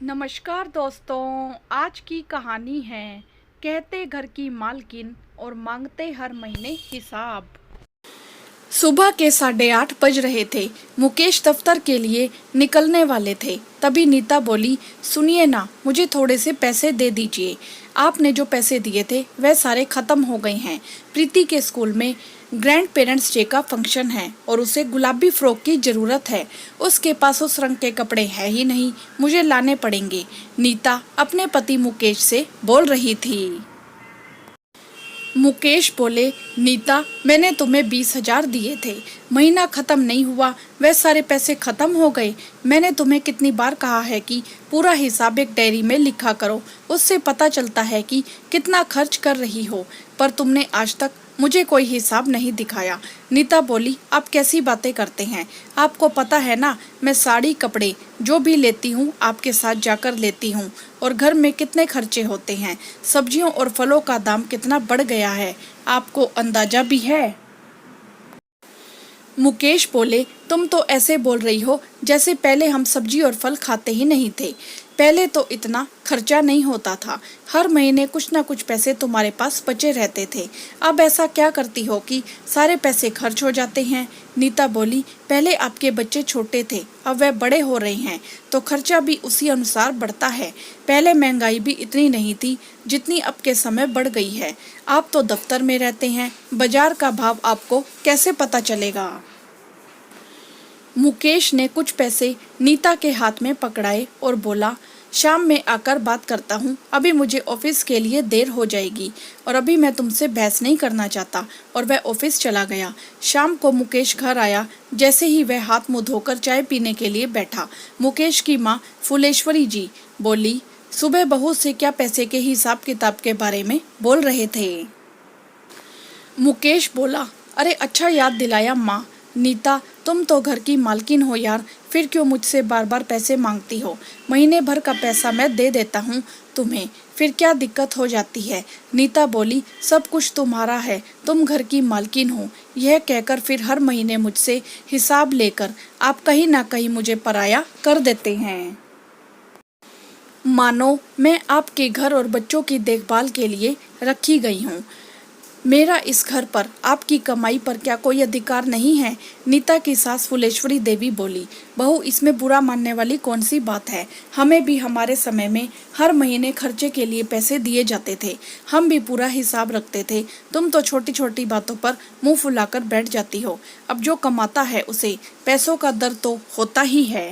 नमस्कार दोस्तों, आज की कहानी है कहते घर की मालकिन और मांगते हर महीने हिसाब। सुबह के 8:30 बज रहे थे। मुकेश दफ्तर के लिए निकलने वाले थे। तभी नीता बोली, सुनिए ना, मुझे थोड़े से पैसे दे दीजिए। आपने जो पैसे दिए थे वह सारे खत्म हो गए हैं। प्रीति के स्कूल में ग्रैंड पेरेंट्स डे का फंक्शन है और उसे गुलाबी फ्रॉक की जरूरत है। उसके पास उस रंग के कपड़े हैं ही नहीं, मुझे लाने पड़ेंगे। नीता अपने पति मुकेश से बोल रही थी। मुकेश बोले, नीता, मैंने तुम्हें 20,000 दिए थे, महीना खत्म नहीं हुआ, वह सारे पैसे खत्म हो गए। मैंने तुम्हें कितनी बार कहा है कि पूरा हिसाब एक डायरी में लिखा करो, उससे पता चलता है कि कितना खर्च कर रही हो, पर तुमने आज तक मुझे कोई हिसाब नहीं दिखाया। नीता बोली, आप कैसी बातें करते हैं? आपको पता है ना, मैं साड़ी कपड़े जो भी लेती हूँ आपके साथ जाकर लेती हूँ, और घर में कितने खर्चे होते हैं। सब्जियों और फलों का दाम कितना बढ़ गया है, आपको अंदाजा भी है? मुकेश बोले, तुम तो ऐसे बोल रही हो जैसे पहले हम सब्जी और फल खाते ही नहीं थे। पहले तो इतना खर्चा नहीं होता था, हर महीने कुछ ना कुछ पैसे तुम्हारे पास बचे रहते थे। अब ऐसा क्या करती हो कि सारे पैसे खर्च हो जाते हैं? नीता बोली, पहले आपके बच्चे छोटे थे, अब वह बड़े हो रहे हैं तो खर्चा भी उसी अनुसार बढ़ता है। पहले महंगाई भी इतनी नहीं थी जितनी अब के समय बढ़ गई है। आप तो दफ्तर में रहते हैं, बाजार का भाव आपको कैसे पता चलेगा? मुकेश ने कुछ पैसे नीता के हाथ में पकड़ाए और बोला, शाम में आकर बात करता हूँ, अभी मुझे ऑफिस के लिए देर हो जाएगी और अभी मैं तुमसे बहस नहीं करना चाहता। और वह ऑफिस चला गया। शाम को मुकेश घर आया। जैसे ही वह हाथ मुंह धोकर चाय पीने के लिए बैठा, मुकेश की माँ फुलेश्वरी जी बोली, सुबह बहू से क्या पैसे के हिसाब किताब के बारे में बोल रहे थे? मुकेश बोला, अरे अच्छा याद दिलाया माँ। नीता, तुम तो घर की मालकिन हो यार, फिर क्यों मुझसे बार बार पैसे मांगती हो? महीने भर का पैसा मैं दे देता हूँ तुम्हें, फिर क्या दिक्कत हो जाती है? नीता बोली, सब कुछ तुम्हारा है, तुम घर की मालकिन हो। यह कहकर फिर हर महीने मुझसे हिसाब लेकर आप कहीं ना कहीं मुझे पराया कर देते हैं। मानो मैं आपके घर और बच्चों की देखभाल के लिए रखी गई हूँ। मेरा इस घर पर, आपकी कमाई पर क्या कोई अधिकार नहीं है? नीता की सास फुलेश्वरी देवी बोली, बहू, इसमें बुरा मानने वाली कौन सी बात है? हमें भी हमारे समय में हर महीने खर्चे के लिए पैसे दिए जाते थे, हम भी पूरा हिसाब रखते थे। तुम तो छोटी छोटी बातों पर मुंह फुलाकर बैठ जाती हो। अब जो कमाता है उसे पैसों का दर्द तो होता ही है।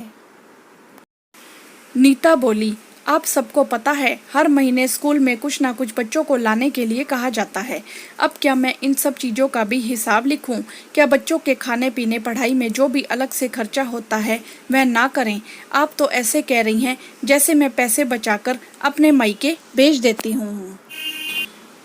नीता बोली, आप सबको पता है हर महीने स्कूल में कुछ ना कुछ बच्चों को लाने के लिए कहा जाता है। अब क्या मैं इन सब चीज़ों का भी हिसाब लिखूं? क्या बच्चों के खाने पीने पढ़ाई में जो भी अलग से खर्चा होता है वह ना करें? आप तो ऐसे कह रही हैं जैसे मैं पैसे बचाकर अपने मायके भेज देती हूँ।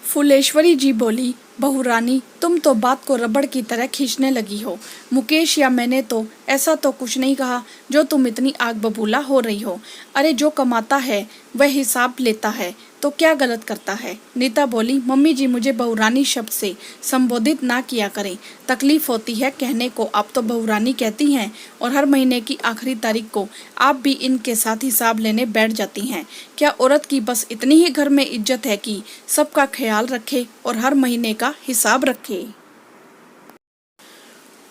फुलेश्वरी जी बोली, बहू रानी, तुम तो बात को रबड़ की तरह खींचने लगी हो। मुकेश या मैंने तो ऐसा तो कुछ नहीं कहा जो तुम इतनी आग बबूला हो रही हो। अरे जो कमाता है वह हिसाब लेता है तो क्या गलत करता है? नीता बोली, मम्मी जी, मुझे बहुरानी शब्द से संबोधित ना किया करें, तकलीफ होती है कहने को। आप तो बहुरानी कहती हैं और हर महीने की आखिरी तारीख को आप भी इनके साथ हिसाब लेने बैठ जाती हैं। क्या औरत की बस इतनी ही घर में इज्जत है कि सबका ख्याल रखे और हर महीने का हिसाब रखे?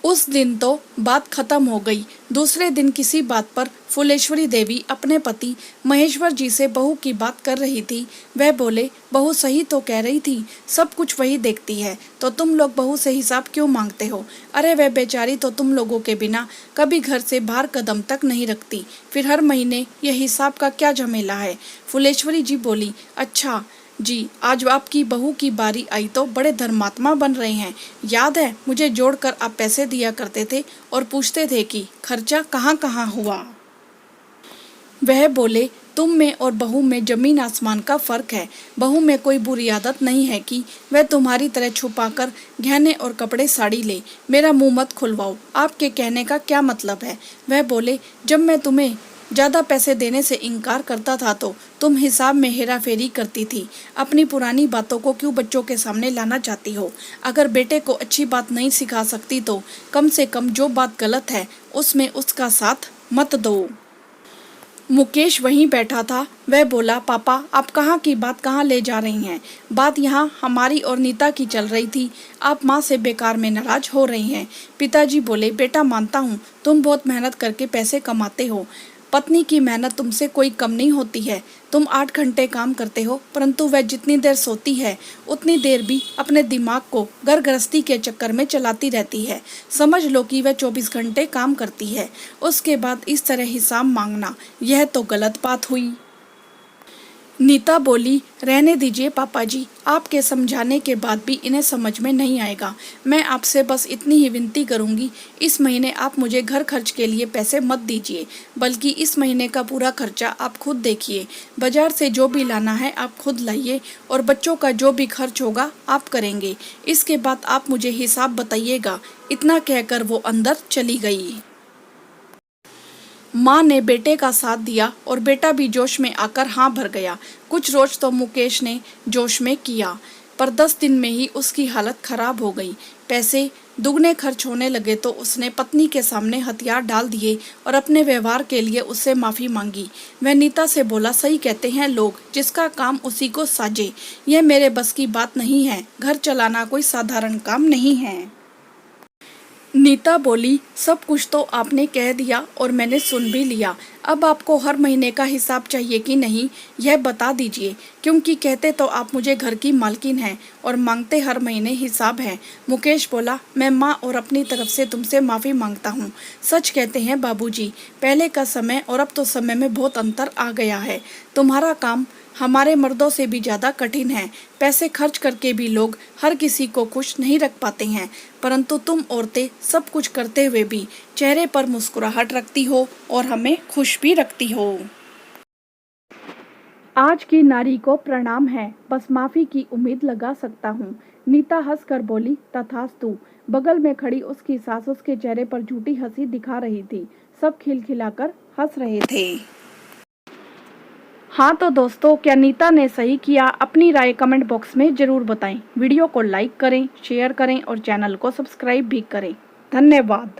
उस दिन तो बात खत्म हो गई। दूसरे दिन किसी बात पर फुलेश्वरी देवी अपने पति महेश्वर जी से बहू की बात कर रही थी। वह बोले, बहू सही तो कह रही थी, सब कुछ वही देखती है, तो तुम लोग बहू से हिसाब क्यों मांगते हो? अरे वह बेचारी तो तुम लोगों के बिना कभी घर से बाहर कदम तक नहीं रखती, फिर हर महीने यह हिसाब का क्या झमेला है? फुलेश्वरी जी बोली, अच्छा जी, आज आपकी बहू की बारी आई तो बड़े धर्मात्मा बन रहे हैं। याद है, मुझे जोड़कर आप पैसे दिया करते थे और पूछते थे कि खर्चा कहाँ कहाँ हुआ। वह बोले, तुम में और बहू में जमीन आसमान का फर्क है। बहू में कोई बुरी आदत नहीं है कि वह तुम्हारी तरह छुपाकर गहने और कपड़े साड़ी ले। मेरा मुंह मत खुलवाओ, आपके कहने का क्या मतलब है? वह बोले, जब मैं तुम्हें ज़्यादा पैसे देने से इनकार करता था तो तुम हिसाब में हेरा फेरी करती थी। अपनी पुरानी बातों को क्यों बच्चों के सामने लाना चाहती हो? अगर बेटे को अच्छी बात नहीं सिखा सकती तो कम से कम जो बात गलत है उसमें उसका साथ मत दो। मुकेश वहीं बैठा था। वह बोला, पापा आप कहाँ की बात कहाँ ले जा रही हैं? बात यहाँ हमारी और नीता की चल रही थी। आप माँ से बेकार में नाराज हो रही हैं। पिताजी बोले, बेटा मानता हूँ तुम बहुत मेहनत करके पैसे कमाते हो। पत्नी की मेहनत तुमसे कोई कम नहीं होती है। तुम 8 घंटे काम करते हो, परंतु वह जितनी देर सोती है उतनी देर भी अपने दिमाग को घर गृहस्थी के चक्कर में चलाती रहती है। समझ लो कि वह 24 घंटे काम करती है। उसके बाद इस तरह हिसाब मांगना, यह तो गलत बात हुई। नीता बोली, रहने दीजिए पापा जी, आपके समझाने के बाद भी इन्हें समझ में नहीं आएगा। मैं आपसे बस इतनी ही विनती करूंगी, इस महीने आप मुझे घर खर्च के लिए पैसे मत दीजिए, बल्कि इस महीने का पूरा खर्चा आप खुद देखिए। बाजार से जो भी लाना है आप खुद लाइए और बच्चों का जो भी खर्च होगा आप करेंगे। इसके बाद आप मुझे हिसाब बताइएगा। इतना कहकर वो अंदर चली गई। माँ ने बेटे का साथ दिया और बेटा भी जोश में आकर हाँ भर गया। कुछ रोज तो मुकेश ने जोश में किया, पर 10 दिन में ही उसकी हालत खराब हो गई। पैसे दुगने खर्च होने लगे तो उसने पत्नी के सामने हथियार डाल दिए और अपने व्यवहार के लिए उससे माफ़ी मांगी। वह नीता से बोला, सही कहते हैं लोग, जिसका काम उसी को साजे। यह मेरे बस की बात नहीं है। घर चलाना कोई साधारण काम नहीं है। नीता बोली, सब कुछ तो आपने कह दिया और मैंने सुन भी लिया। अब आपको हर महीने का हिसाब चाहिए कि नहीं, यह बता दीजिए, क्योंकि कहते तो आप मुझे घर की मालकिन हैं और मांगते हर महीने हिसाब है। मुकेश बोला, मैं माँ और अपनी तरफ से तुमसे माफ़ी मांगता हूँ। सच कहते हैं बाबूजी, पहले का समय और अब तो समय में बहुत अंतर आ गया है। तुम्हारा काम हमारे मर्दों से भी ज़्यादा कठिन है। पैसे खर्च करके भी लोग हर किसी को खुश नहीं रख पाते हैं, परंतु तुम औरतें सब कुछ करते हुए भी चेहरे पर मुस्कुराहट रखती हो और हमें खुश भी रखती हो। आज की नारी को प्रणाम है, बस माफ़ी की उम्मीद लगा सकता हूँ। नीता हंसकर बोली, तथास्तु। बगल में खड़ी उसकी सास उसके चेहरे पर झूठी हंसी दिखा रही थी। सब खिलखिलाकर हंस रहे थे। हाँ तो दोस्तों, क्या नीता ने सही किया? अपनी राय कमेंट बॉक्स में ज़रूर बताएं। वीडियो को लाइक करें, शेयर करें और चैनल को सब्सक्राइब भी करें। धन्यवाद।